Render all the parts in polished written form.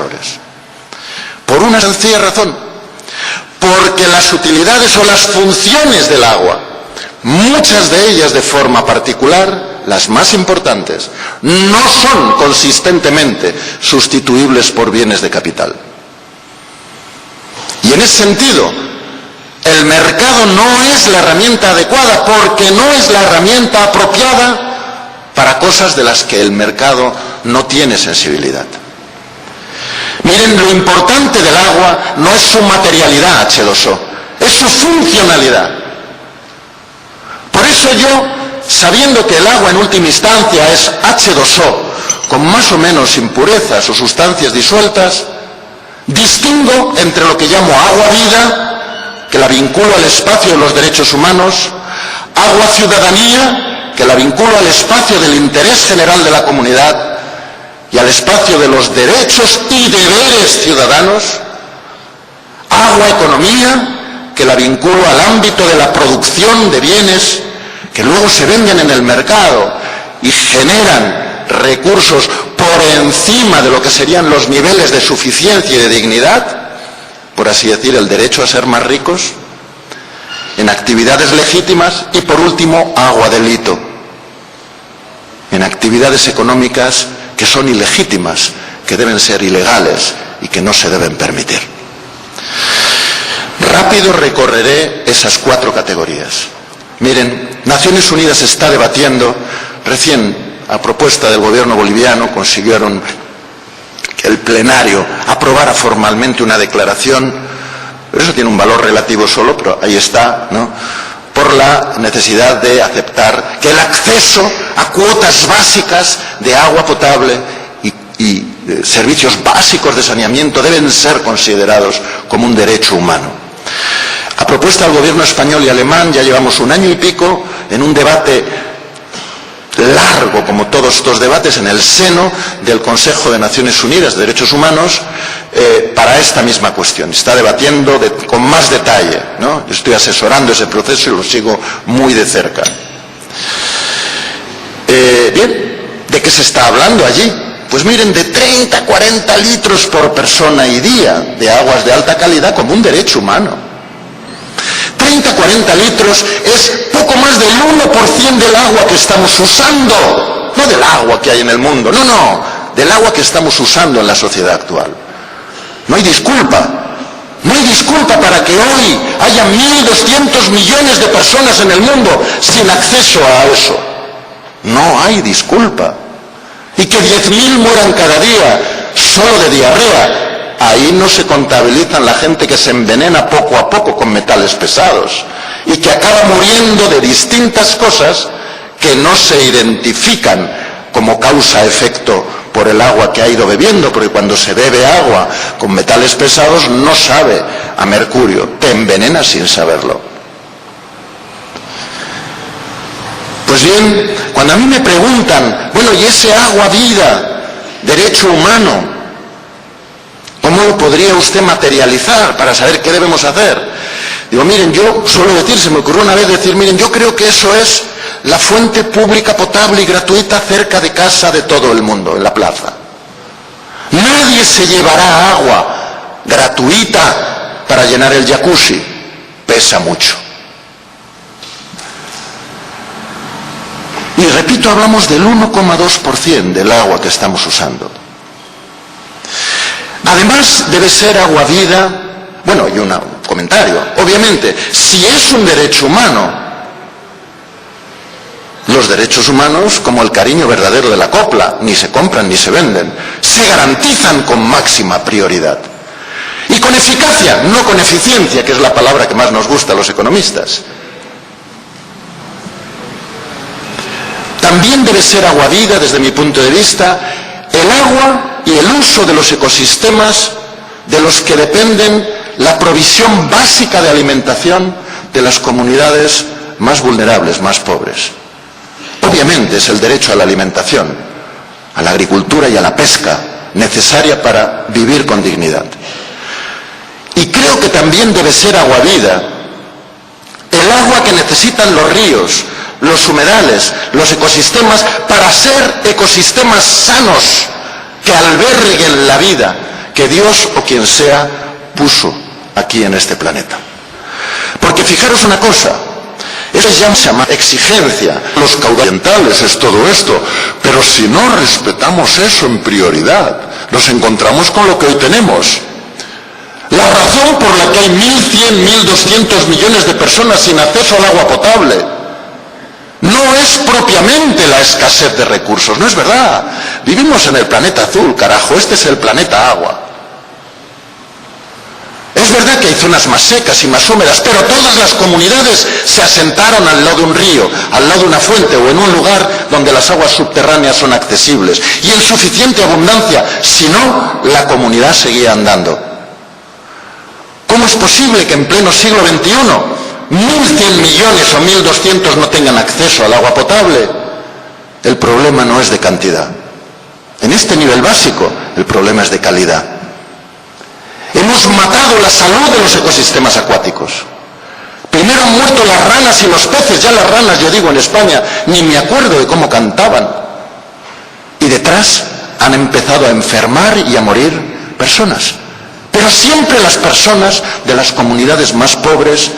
menores. Por una sencilla razón, porque las utilidades o las funciones del agua, muchas de ellas de forma particular, las más importantes, no son consistentemente sustituibles por bienes de capital. Y en ese sentido, el mercado no es la herramienta adecuada porque no es la herramienta apropiada para cosas de las que el mercado no tiene sensibilidad. Miren, lo importante del agua no es su materialidad, H2O, es su funcionalidad. Por eso yo, sabiendo que el agua en última instancia es H2O, con más o menos impurezas o sustancias disueltas, distingo entre lo que llamo agua vida, que la vinculo al espacio de los derechos humanos, agua ciudadanía, que la vinculo al espacio del interés general de la comunidad y al espacio de los derechos y deberes ciudadanos, agua economía, que la vinculo al ámbito de la producción de bienes que luego se venden en el mercado y generan recursos por encima de lo que serían los niveles de suficiencia y de dignidad, por así decir, el derecho a ser más ricos, en actividades legítimas y, por último, agua delito, en actividades económicas que son ilegítimas, que deben ser ilegales y que no se deben permitir. Rápido recorreré esas 4 categorías. Miren, Naciones Unidas está debatiendo, recién a propuesta del gobierno boliviano consiguieron que el plenario aprobara formalmente una declaración, pero eso tiene un valor relativo solo, pero ahí está, ¿no?, por la necesidad de aceptar que el acceso a cuotas básicas de agua potable y servicios básicos de saneamiento deben ser considerados como un derecho humano. A propuesta del gobierno español y alemán ya llevamos 1 año y pico en un debate largo, como todos estos debates, en el seno del Consejo de Naciones Unidas de Derechos Humanos para esta misma cuestión. Está debatiendo con más detalle, ¿no? Yo estoy asesorando ese proceso y lo sigo muy de cerca. Bien, ¿de qué se está hablando allí? Pues miren, de 30 a 40 litros por persona y día de aguas de alta calidad como un derecho humano. 30 a 40 litros es poco más del 1% del agua que estamos usando, no del agua que hay en el mundo, no, del agua que estamos usando en la sociedad actual. No hay disculpa para que hoy haya 1.200 millones de personas en el mundo sin acceso a eso. No hay disculpa. Y que 10.000 mueran cada día solo de diarrea. Ahí no se contabilizan la gente que se envenena poco a poco con metales pesados y que acaba muriendo de distintas cosas que no se identifican como causa-efecto por el agua que ha ido bebiendo, porque cuando se bebe agua con metales pesados no sabe a mercurio, te envenena sin saberlo. Pues bien, cuando a mí me preguntan, bueno, ¿y ese agua vida, derecho humano, cómo lo podría usted materializar para saber qué debemos hacer? Digo, miren, yo suelo decir, se me ocurrió una vez decir, miren, yo creo que eso es la fuente pública potable y gratuita cerca de casa de todo el mundo, en la plaza. Nadie se llevará agua gratuita para llenar el jacuzzi, pesa mucho. Y repito, hablamos del 1,2% del agua que estamos usando. Además, debe ser agua vida. Bueno, y un comentario. Obviamente, si es un derecho humano, los derechos humanos, como el cariño verdadero de la copla, ni se compran ni se venden, se garantizan con máxima prioridad. Y con eficacia, no con eficiencia, que es la palabra que más nos gusta a los economistas. También debe ser agua vida, desde mi punto de vista, el agua y el uso de los ecosistemas de los que dependen la provisión básica de alimentación de las comunidades más vulnerables, más pobres. Obviamente es el derecho a la alimentación, a la agricultura y a la pesca, necesaria para vivir con dignidad. Y creo que también debe ser agua vida, el agua que necesitan los ríos, los humedales, los ecosistemas, para ser ecosistemas sanos, que alberguen la vida, que Dios o quien sea puso aquí en este planeta. Porque fijaros una cosa, eso se llama exigencia, los caudales es todo esto, pero si no respetamos eso en prioridad, nos encontramos con lo que hoy tenemos. La razón por la que hay 1.100, 1.200 millones de personas sin acceso al agua potable no es propiamente la escasez de recursos, no es verdad. Vivimos en el planeta azul, carajo, este es el planeta agua. Es verdad que hay zonas más secas y más húmedas, pero todas las comunidades se asentaron al lado de un río, al lado de una fuente o en un lugar donde las aguas subterráneas son accesibles y en suficiente abundancia, si no, la comunidad seguía andando. ¿Cómo es posible que en pleno siglo XXI 1.100 millones o 1.200 no tengan acceso al agua potable? El problema no es de cantidad. En este nivel básico, el problema es de calidad. Hemos matado la salud de los ecosistemas acuáticos. Primero han muerto las ranas y los peces, ya las ranas, yo digo en España, ni me acuerdo de cómo cantaban. Y detrás han empezado a enfermar y a morir personas. Pero siempre las personas de las comunidades más pobres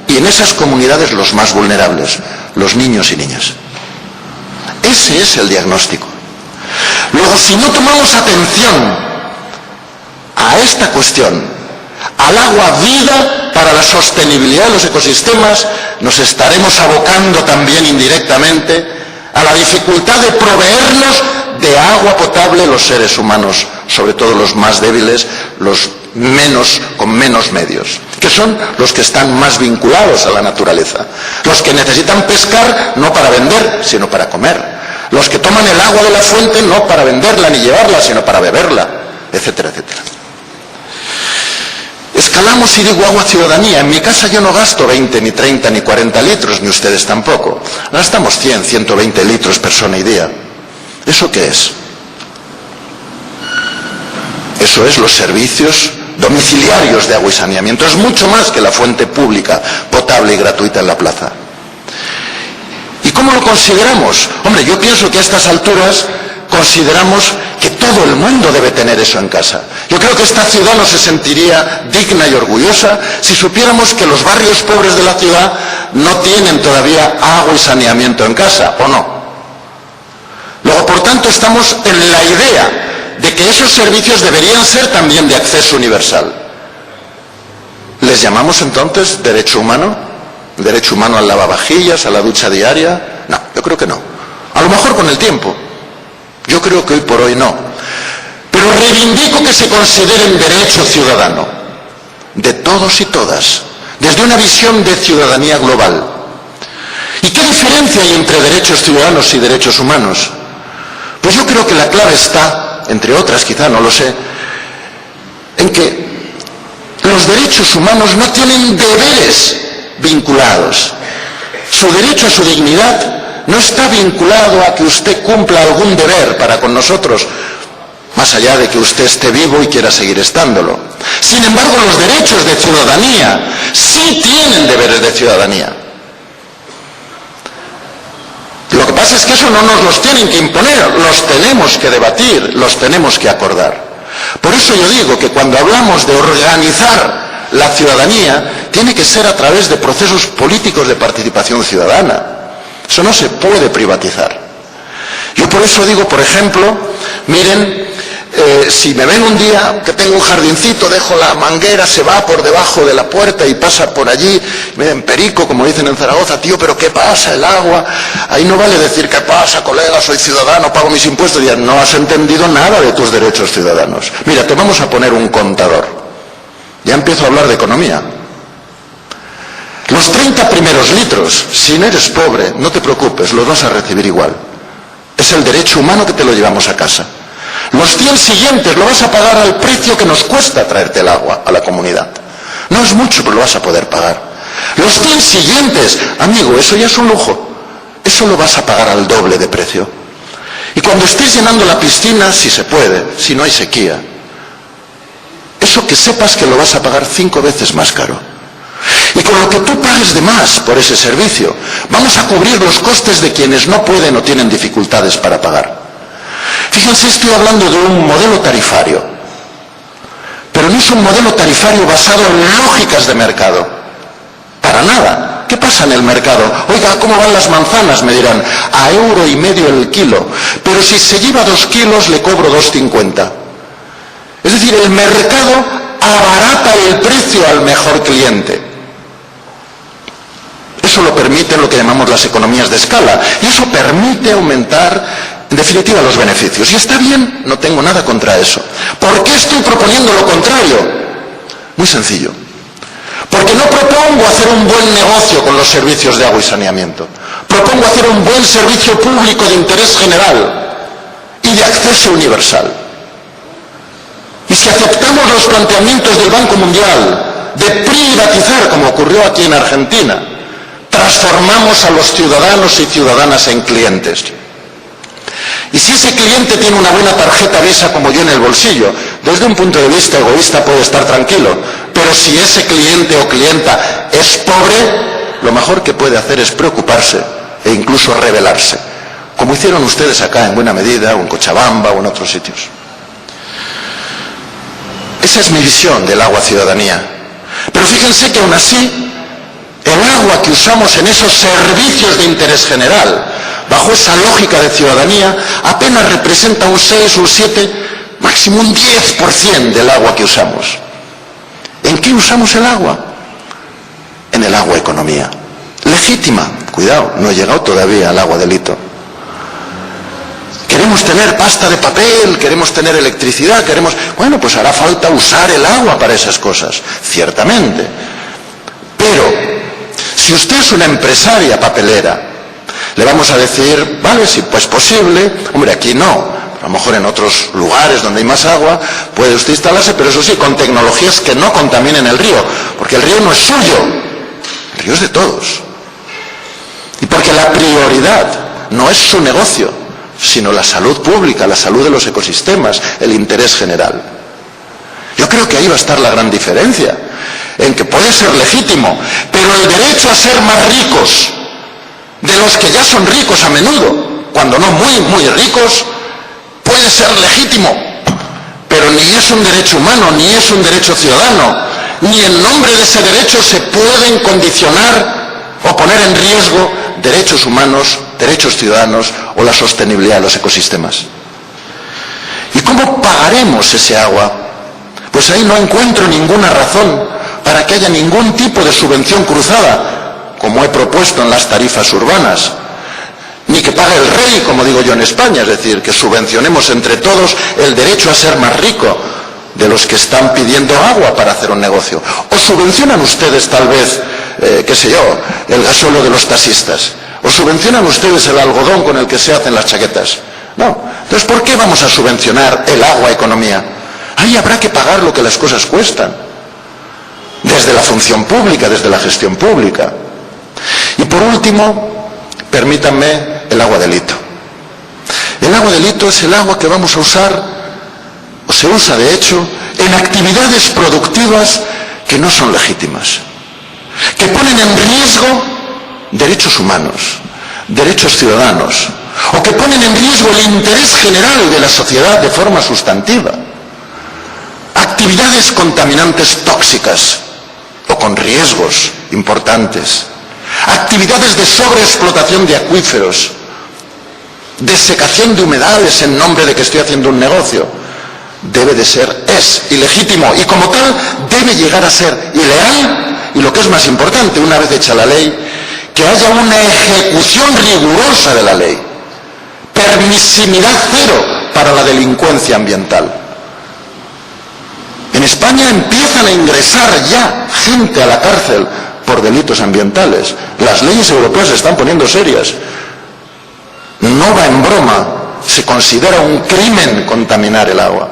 y en esas comunidades los más vulnerables, los niños y niñas. Ese es el diagnóstico. Luego, si no tomamos atención a esta cuestión, al agua vida para la sostenibilidad de los ecosistemas, nos estaremos abocando también indirectamente a la dificultad de proveernos de agua potable los seres humanos, sobre todo los más débiles, los con menos medios, que son los que están más vinculados a la naturaleza, los que necesitan pescar no para vender, sino para comer, los que toman el agua de la fuente no para venderla ni llevarla, sino para beberla, etcétera, etcétera. Escalamos y digo agua ciudadanía. En mi casa yo no gasto 20, ni 30, ni 40 litros, ni ustedes tampoco. Gastamos 100, 120 litros persona y día. ¿Eso qué es? Eso es los servicios domiciliarios de agua y saneamiento. Es mucho más que la fuente pública, potable y gratuita en la plaza. ¿Y cómo lo consideramos? Hombre, yo pienso que a estas alturas consideramos que todo el mundo debe tener eso en casa. Yo creo que esta ciudad no se sentiría digna y orgullosa si supiéramos que los barrios pobres de la ciudad no tienen todavía agua y saneamiento en casa, ¿o no? Luego, por tanto, estamos en la idea de que esos servicios deberían ser también de acceso universal. ¿Les llamamos entonces derecho humano? ¿Derecho humano al lavavajillas, a la ducha diaria? No, yo creo que no. A lo mejor con el tiempo. Yo creo que hoy por hoy no. Pero reivindico que se consideren derecho ciudadano, de todos y todas, desde una visión de ciudadanía global. ¿Y qué diferencia hay entre derechos ciudadanos y derechos humanos? Pues yo creo que la clave está, entre otras quizá, no lo sé, en que los derechos humanos no tienen deberes vinculados. Su derecho a su dignidad no está vinculado a que usted cumpla algún deber para con nosotros, más allá de que usted esté vivo y quiera seguir estándolo. Sin embargo, los derechos de ciudadanía sí tienen deberes de ciudadanía. Lo que pasa es que eso no nos los tienen que imponer, los tenemos que debatir, los tenemos que acordar. Por eso yo digo que cuando hablamos de organizar la ciudadanía, tiene que ser a través de procesos políticos de participación ciudadana. Eso no se puede privatizar. Yo por eso digo, por ejemplo, miren, si me ven un día que tengo un jardincito, dejo la manguera, se va por debajo de la puerta y pasa por allí, miren, perico, como dicen en Zaragoza, tío, pero ¿qué pasa? El agua. Ahí no vale decir, ¿qué pasa, colega? Soy ciudadano, pago mis impuestos. Ya no has entendido nada de tus derechos ciudadanos. Mira, te vamos a poner un contador. Ya empiezo a hablar de economía. Los 30 primeros litros, si no eres pobre, no te preocupes, los vas a recibir igual. Es el derecho humano que te lo llevamos a casa. Los 100 siguientes lo vas a pagar al precio que nos cuesta traerte el agua a la comunidad. No es mucho, pero lo vas a poder pagar. Los 100 siguientes, amigo, eso ya es un lujo. Eso lo vas a pagar al doble de precio. Y cuando estés llenando la piscina, si se puede, si no hay sequía, eso que sepas que lo vas a pagar 5 veces más caro. Y con lo que tú pagues de más por ese servicio, vamos a cubrir los costes de quienes no pueden o tienen dificultades para pagar. Fíjense, estoy hablando de un modelo tarifario. es un modelo tarifario basado en lógicas de mercado. Para nada. ¿Qué pasa en el mercado? Oiga, ¿cómo van las manzanas? Me dirán, a €1,50 el kilo. Pero si se lleva 2 kilos, le cobro 2,50. Es decir, el mercado abarata el precio al mejor cliente. Eso lo permite lo que llamamos las economías de escala. Y eso permite aumentar, en definitiva, los beneficios. Y está bien, no tengo nada contra eso. ¿Por qué estoy proponiendo lo contrario? Muy sencillo. Porque no propongo hacer un buen negocio con los servicios de agua y saneamiento. Propongo hacer un buen servicio público de interés general y de acceso universal. Y si aceptamos los planteamientos del Banco Mundial de privatizar, como ocurrió aquí en Argentina, transformamos a los ciudadanos y ciudadanas en clientes. Y si ese cliente tiene una buena tarjeta Visa como yo en el bolsillo, desde un punto de vista egoísta puede estar tranquilo, pero si ese cliente o clienta es pobre, lo mejor que puede hacer es preocuparse e incluso rebelarse, como hicieron ustedes acá en buena medida, o en Cochabamba o en otros sitios. Esa es mi visión del agua ciudadanía. Pero fíjense que aún así, el agua que usamos en esos servicios de interés general, bajo esa lógica de ciudadanía, apenas representa un 6, un 7, máximo un 10% del agua que usamos. ¿En qué usamos el agua? En el agua economía. Legítima, cuidado, no he llegado todavía al agua delito. Queremos tener pasta de papel, queremos tener electricidad, bueno, pues hará falta usar el agua para esas cosas, ciertamente. Pero, si usted es una empresaria papelera, le vamos a decir, vale, si pues posible, hombre, aquí no, a lo mejor en otros lugares donde hay más agua, puede usted instalarse, pero eso sí, con tecnologías que no contaminen el río, porque el río no es suyo, el río es de todos. Y porque la prioridad no es su negocio, sino la salud pública, la salud de los ecosistemas, el interés general. Yo creo que ahí va a estar la gran diferencia, en que puede ser legítimo, pero el derecho a ser más ricos de los que ya son ricos a menudo, cuando no muy, muy ricos, puede ser legítimo, pero ni es un derecho humano, ni es un derecho ciudadano, ni en nombre de ese derecho se pueden condicionar o poner en riesgo derechos humanos, derechos ciudadanos o la sostenibilidad de los ecosistemas. ¿Y cómo pagaremos ese agua? Pues ahí no encuentro ninguna razón para que haya ningún tipo de subvención cruzada, como he propuesto en las tarifas urbanas, ni que pague el rey, como digo yo en España, es decir, que subvencionemos entre todos el derecho a ser más rico de los que están pidiendo agua para hacer un negocio. ¿O subvencionan ustedes tal vez, qué sé yo, el gasóleo de los taxistas? ¿O subvencionan ustedes el algodón con el que se hacen las chaquetas? No. Entonces, ¿por qué vamos a subvencionar el agua economía? Ahí habrá que pagar lo que las cosas cuestan, desde la función pública, desde la gestión pública. Y por último, permítanme el agua de litro. El agua de litro es el agua que vamos a usar, o se usa de hecho, en actividades productivas que no son legítimas, que ponen en riesgo derechos humanos, derechos ciudadanos, o que ponen en riesgo el interés general de la sociedad de forma sustantiva. Actividades contaminantes tóxicas o con riesgos importantes. Actividades de sobreexplotación de acuíferos, desecación de humedales en nombre de que estoy haciendo un negocio. Debe de ser, es ilegítimo y como tal debe llegar a ser ilegal y lo que es más importante, una vez hecha la ley, que haya una ejecución rigurosa de la ley. Permisividad cero para la delincuencia ambiental. En España empiezan a ingresar ya gente a la cárcel por delitos ambientales. Las leyes europeas se están poniendo serias. No va en broma, se considera un crimen contaminar el agua.